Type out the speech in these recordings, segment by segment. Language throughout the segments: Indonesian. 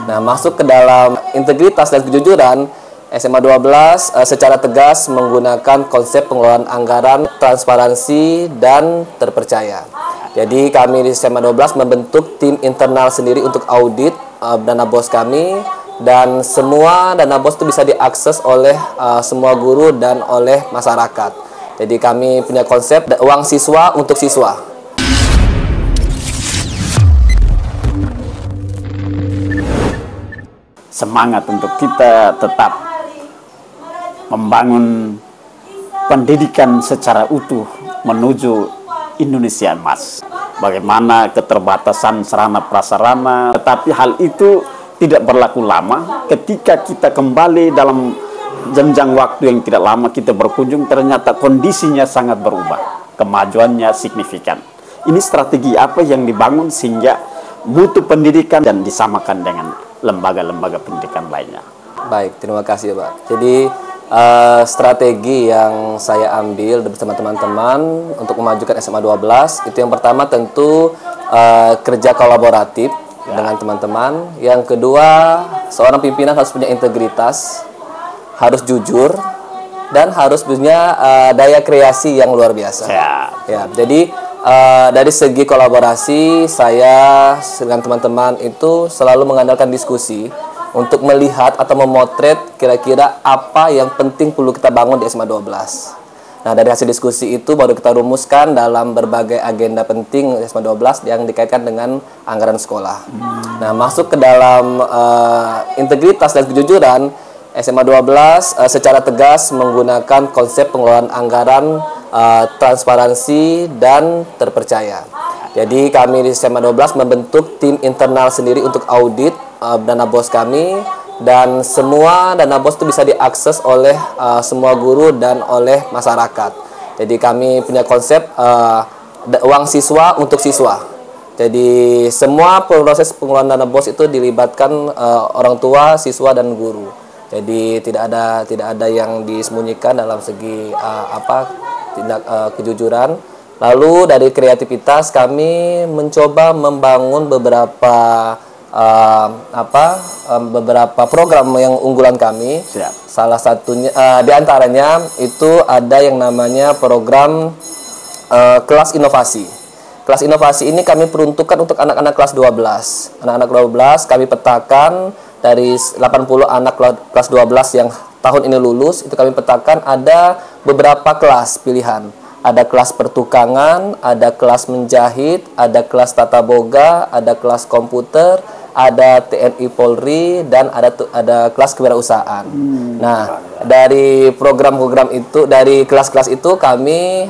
Nah, masuk ke dalam integritas dan kejujuran, SMA 12 secara tegas menggunakan konsep pengelolaan anggaran, transparansi, dan terpercaya. Jadi kami di SMA 12 membentuk tim internal sendiri untuk audit dana BOS kami, dan semua dana BOS itu bisa diakses oleh semua guru dan oleh masyarakat. Jadi kami punya konsep uang siswa untuk siswa. Semangat untuk kita tetap membangun pendidikan secara utuh menuju Indonesia Emas. Bagaimana keterbatasan sarana prasarana, tetapi hal itu tidak berlaku lama. Ketika kita kembali dalam jenjang waktu yang tidak lama kita berkunjung, ternyata kondisinya sangat berubah, kemajuannya signifikan. Ini strategi apa yang dibangun sehingga mutu pendidikan dan disamakan dengan lembaga-lembaga pendidikan lainnya? Baik, terima kasih Pak. Jadi strategi yang saya ambil bersama teman-teman untuk memajukan SMA 12 itu yang pertama tentu kerja kolaboratif dengan teman-teman. Yang kedua, seorang pimpinan harus punya integritas, harus jujur, dan harus punya daya kreasi yang luar biasa. Ya, jadi dari segi kolaborasi, saya dengan teman-teman itu selalu mengandalkan diskusi untuk melihat atau memotret kira-kira apa yang penting perlu kita bangun di SMA 12. Nah, dari hasil diskusi itu baru kita rumuskan dalam berbagai agenda penting SMA 12 yang dikaitkan dengan anggaran sekolah. Nah, masuk ke dalam integritas dan kejujuran, SMA 12 secara tegas menggunakan konsep pengelolaan anggaran, transparansi, dan terpercaya. Jadi kami di SMA 12 membentuk tim internal sendiri untuk audit dana BOS kami, dan semua dana BOS itu bisa diakses oleh semua guru dan oleh masyarakat. Jadi kami punya konsep uang siswa untuk siswa. Jadi semua proses pengelolaan dana BOS itu dilibatkan orang tua, siswa, dan guru. Jadi tidak ada yang disembunyikan dalam segi tindak kejujuran. Lalu dari kreativitas kami mencoba membangun beberapa program yang unggulan kami. Salah satunya diantaranya itu ada yang namanya program kelas inovasi. Kelas inovasi ini kami peruntukkan untuk anak-anak kelas 12. Anak-anak 12 kami petakan dari 80 anak kelas 12 yang tahun ini lulus, itu kami petakan ada beberapa kelas pilihan. Ada kelas pertukangan, ada kelas menjahit, ada kelas tata boga, ada kelas komputer, ada TNI Polri, dan ada kelas kewirausahaan. Nah, dari program-program itu, dari kelas-kelas itu kami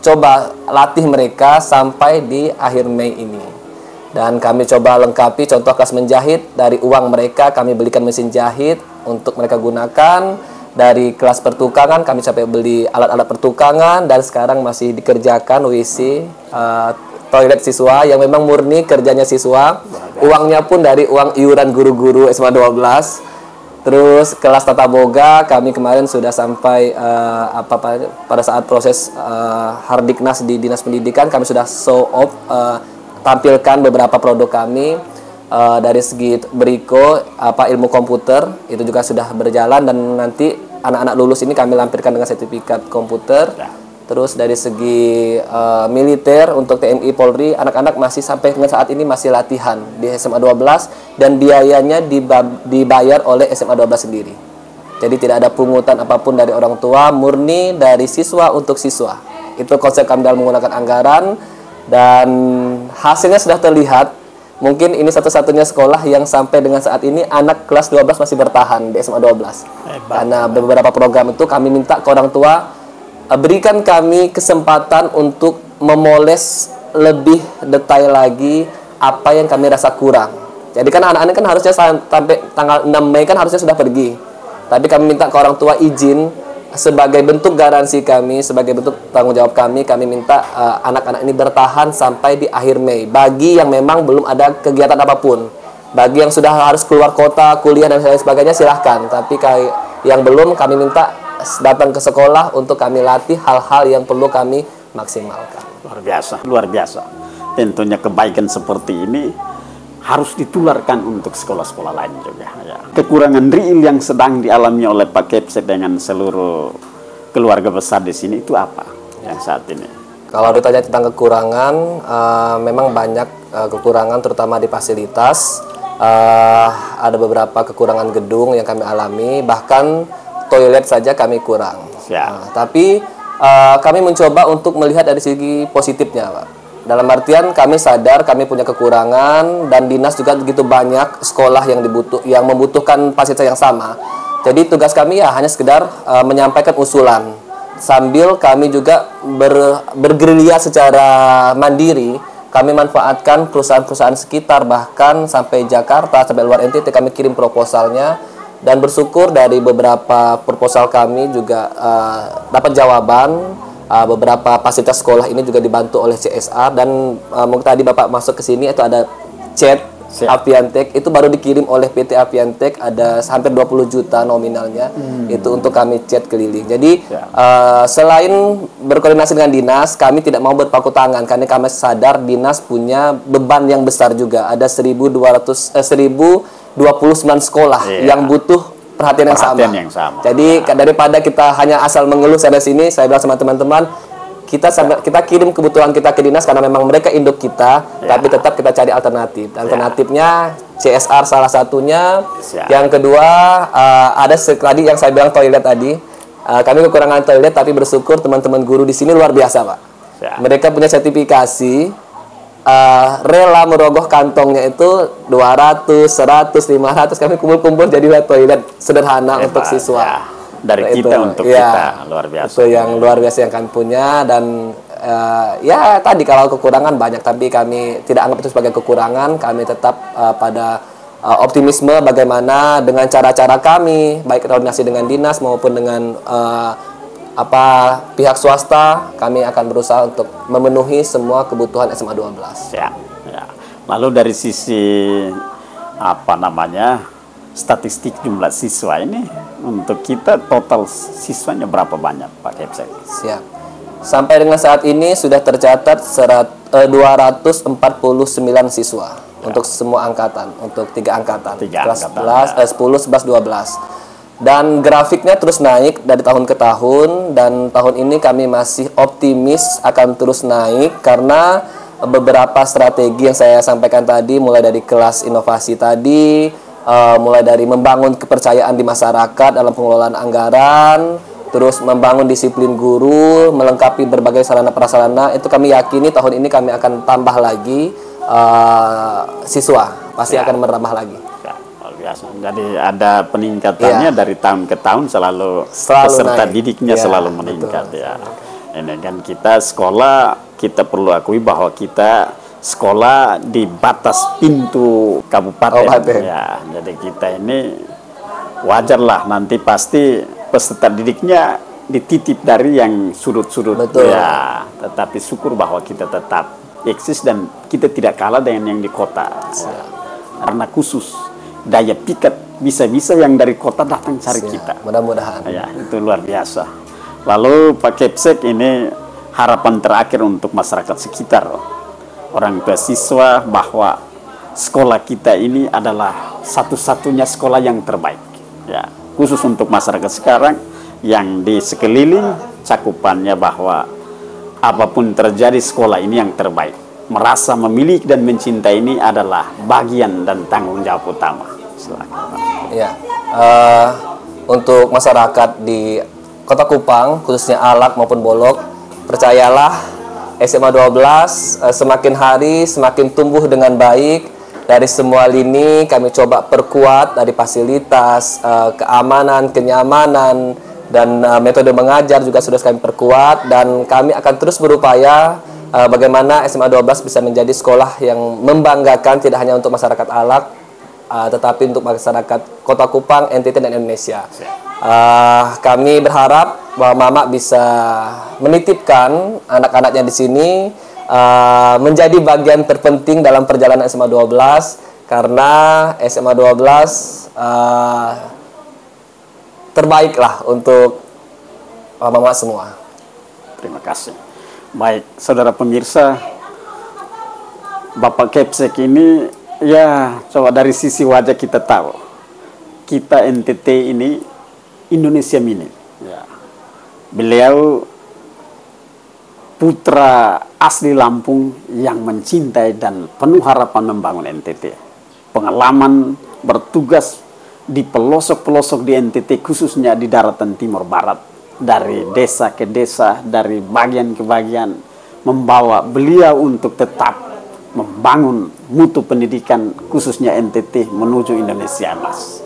coba latih mereka sampai di akhir Mei ini. Dan kami coba lengkapi contoh kelas menjahit, dari uang mereka kami belikan mesin jahit untuk mereka gunakan. Dari kelas pertukangan kami sampai beli alat-alat pertukangan, dan sekarang masih dikerjakan WC, toilet siswa yang memang murni kerjanya siswa. Uangnya pun dari uang iuran guru-guru SMA 12. Terus kelas tata boga kami kemarin sudah sampai pada saat proses Hardiknas di Dinas Pendidikan, kami sudah show off, tampilkan beberapa produk kami. Dari segi beriko ilmu komputer itu juga sudah berjalan, dan nanti anak-anak lulus ini kami lampirkan dengan sertifikat komputer. Terus dari segi militer untuk TNI Polri, anak-anak masih sampai dengan saat ini masih latihan di SMA 12, dan biayanya dibayar oleh SMA 12 sendiri. Jadi tidak ada pungutan apapun dari orang tua, murni dari siswa untuk siswa. Itu konsep kami dalam menggunakan anggaran, dan hasilnya sudah terlihat. Mungkin ini satu-satunya sekolah yang sampai dengan saat ini anak kelas 12 masih bertahan di SMA 12. Karena beberapa program itu kami minta ke orang tua, berikan kami kesempatan untuk memoles lebih detail lagi apa yang kami rasa kurang. Jadi kan anak-anak kan harusnya sampai tanggal 6 Mei kan harusnya sudah pergi. Tapi kami minta ke orang tua izin, sebagai bentuk garansi kami, sebagai bentuk tanggung jawab kami minta anak-anak ini bertahan sampai di akhir Mei. Bagi yang memang belum ada kegiatan apapun, bagi yang sudah harus keluar kota, kuliah dan lain sebagainya, silahkan. Tapi yang belum, kami minta datang ke sekolah untuk kami latih hal-hal yang perlu kami maksimalkan. Luar biasa, luar biasa. Tentunya kebaikan seperti ini harus ditularkan untuk sekolah-sekolah lain juga. Ya. Kekurangan real yang sedang dialami oleh Pak Kepsek dengan seluruh keluarga besar di sini itu apa yang saat ini? Kalau ditanya tentang kekurangan, memang banyak kekurangan terutama di fasilitas. Ada beberapa kekurangan gedung yang kami alami, bahkan toilet saja kami kurang. Tapi kami mencoba untuk melihat dari segi positifnya, Pak. Dalam artian kami sadar kami punya kekurangan dan dinas juga begitu banyak sekolah yang membutuhkan fasilitas yang sama. Jadi tugas kami ya hanya sekedar menyampaikan usulan sambil kami juga bergerilya secara mandiri. Kami manfaatkan perusahaan-perusahaan sekitar, bahkan sampai Jakarta, sampai luar NTT kami kirim proposalnya, dan bersyukur dari beberapa proposal kami juga dapat jawaban. Beberapa fasilitas sekolah ini juga dibantu oleh CSR, dan mungkin tadi Bapak masuk ke sini itu ada chat Aviantek, itu baru dikirim oleh PT Aviantek, ada hampir 20 juta nominalnya, itu untuk kami chat keliling. Jadi selain berkoordinasi dengan dinas, kami tidak mau berpaku tangan karena kami sadar dinas punya beban yang besar juga. Ada 1029 sekolah yang butuh perhatian yang sama. Jadi daripada kita hanya asal mengeluh sana sini, saya bilang sama teman-teman, kita kirim kebutuhan kita ke dinas karena memang mereka induk kita, tapi tetap kita cari alternatif. Alternatifnya CSR salah satunya. Yang kedua ada tadi yang saya bilang toilet tadi. Kami kekurangan toilet, tapi bersyukur teman-teman guru di sini luar biasa, Pak. Mereka punya sertifikasi, rela merogoh kantongnya itu 200, 100, 500, kami kumpul-kumpul jadilah toilet sederhana untuk siswa. Dari kita untuk kita, luar biasa. Itu yang luar biasa yang kami punya, dan ya tadi kalau kekurangan banyak, tapi kami tidak anggap itu sebagai kekurangan. Kami tetap pada optimisme bagaimana dengan cara-cara kami, baik koordinasi dengan dinas maupun dengan pihak swasta, kami akan berusaha untuk memenuhi semua kebutuhan SMA 12. Lalu dari sisi statistik jumlah siswa ini, untuk kita total siswanya berapa banyak, Pak Kepsek? Siap. Sampai dengan saat ini sudah tercatat 249 siswa untuk semua angkatan, untuk 3 angkatan, kelas 10, 11, 12. Dan grafiknya terus naik dari tahun ke tahun, dan tahun ini kami masih optimis akan terus naik karena beberapa strategi yang saya sampaikan tadi, mulai dari kelas inovasi tadi, mulai dari membangun kepercayaan di masyarakat dalam pengelolaan anggaran, terus membangun disiplin guru, melengkapi berbagai sarana prasarana, itu kami yakini tahun ini kami akan tambah lagi siswa, pasti akan menambah lagi. Biasa. Jadi ada peningkatannya dari tahun ke tahun, selalu peserta didiknya selalu meningkat. Ini kan kita sekolah, kita perlu akui bahwa kita sekolah di batas pintu kabupaten. Jadi kita ini wajarlah nanti pasti peserta didiknya dititip dari yang sudut-sudut. Tetapi syukur bahwa kita tetap eksis dan kita tidak kalah dengan yang di kota. Karena khusus daya pikat bisa-bisa yang dari kota datang cari kita. Mudah-mudahan. Itu luar biasa. Lalu Pak Kepsek, ini harapan terakhir untuk masyarakat sekitar, orang tua siswa, bahwa sekolah kita ini adalah satu-satunya sekolah yang terbaik. Khusus untuk masyarakat sekarang yang di sekeliling, cakupannya bahwa apapun terjadi sekolah ini yang terbaik. Merasa memiliki dan mencintai ini adalah bagian dan tanggung jawab utama. Untuk masyarakat di Kota Kupang, khususnya Alak maupun Bolok, percayalah SMA 12 semakin hari semakin tumbuh dengan baik. Dari semua lini kami coba perkuat, dari fasilitas, keamanan, kenyamanan, dan metode mengajar juga sudah kami perkuat, dan kami akan terus berupaya bagaimana SMA 12 bisa menjadi sekolah yang membanggakan tidak hanya untuk masyarakat Alak, tetapi untuk masyarakat Kota Kupang, NTT, dan Indonesia. Kami berharap bahwa Mama bisa menitipkan anak-anaknya di sini menjadi bagian terpenting dalam perjalanan SMA 12, karena SMA 12 terbaiklah untuk Mama semua. Terima kasih. Baik, saudara pemirsa, Bapak Kepsek ini Ya, coba dari sisi wajah kita tahu, kita NTT ini Indonesia Mini. Ya. Beliau putra asli Lampung yang mencintai dan penuh harapan membangun NTT. Pengalaman bertugas di pelosok-pelosok di NTT, khususnya di daratan timur barat, dari desa ke desa, dari bagian ke bagian, membawa beliau untuk tetap membangun mutu pendidikan khususnya NTT menuju Indonesia Emas.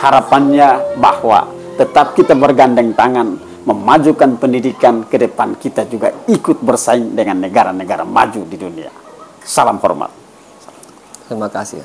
Harapannya bahwa tetap kita bergandeng tangan memajukan pendidikan ke depan, kita juga ikut bersaing dengan negara-negara maju di dunia. Salam hormat. Terima kasih.